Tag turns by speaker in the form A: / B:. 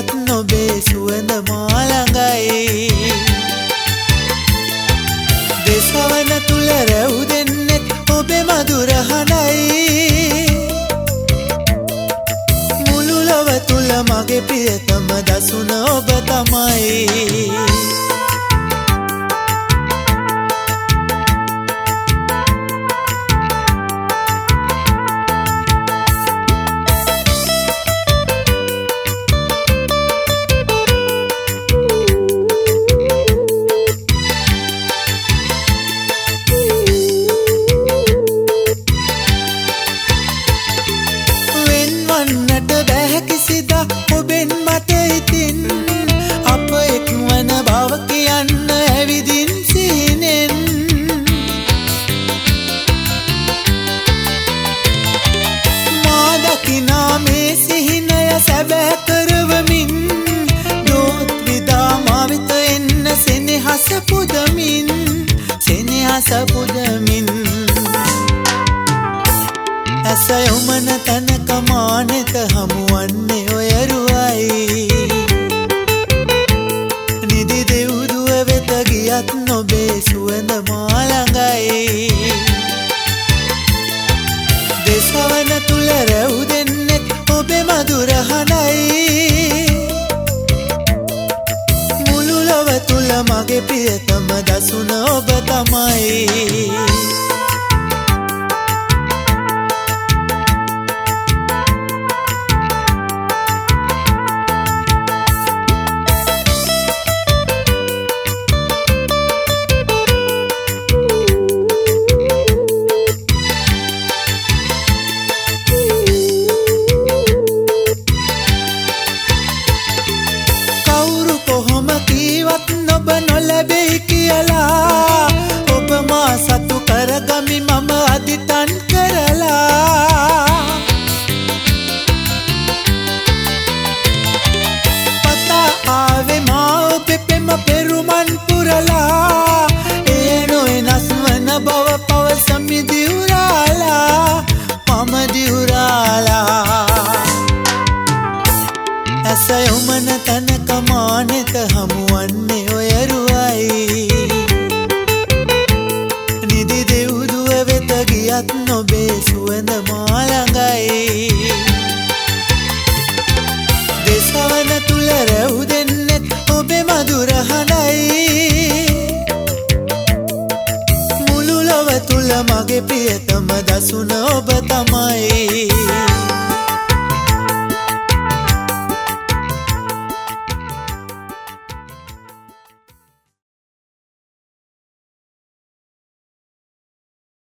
A: ගියත් නොබේ සුවඳ මා ළඟයි දෙසවන තුල රැව් දෙන්නෙත් ඔබේ මధుර හඬයි මුළු ලොව තුල මගේ ප්‍රියතම දසුන ඔබ තමයි ඔබෙන් මට ඉතින් අප එක්වන බව කියන්න ඇවිදින් සිහිනෙන් මා දකිනා මේ සිහිනය සැබෑ කරවමින් දෝත් විදා මා වෙත එන්න සෙනෙහස පුදමින් ඇස යොමන තැනක මානෙත හමුවන්නේ ඔය රුවයි නිදි දෙව්දුව වෙත ගියත් නොබේ සුවඳ මා ළඟයි දෙසවන තුල රැව් දෙන්නෙත් ඔබේ මధుර හඬයි මුළු ලොව තුල මගේ ප්‍රියතම දසුන ඔබ තමයි ඔබ නොලැබෙයි කියලා ඔබ මා සතු කරගමි මම අදිටන් කරලා පතා ආවේ මා ඔබේ පෙම පෙරුමන් පුරලා ඒ නොවෙනස් වන බව පවසමි දිවුරාලා මම දිවුරාලා ඇස යොමන තැනක මානෙත හමුවන්නේ ඔය රුවයි නිදි දෙව්දුව වෙත ගියත් නොබේ සුවඳ මා ළඟයි දෙසවන තුල රැව්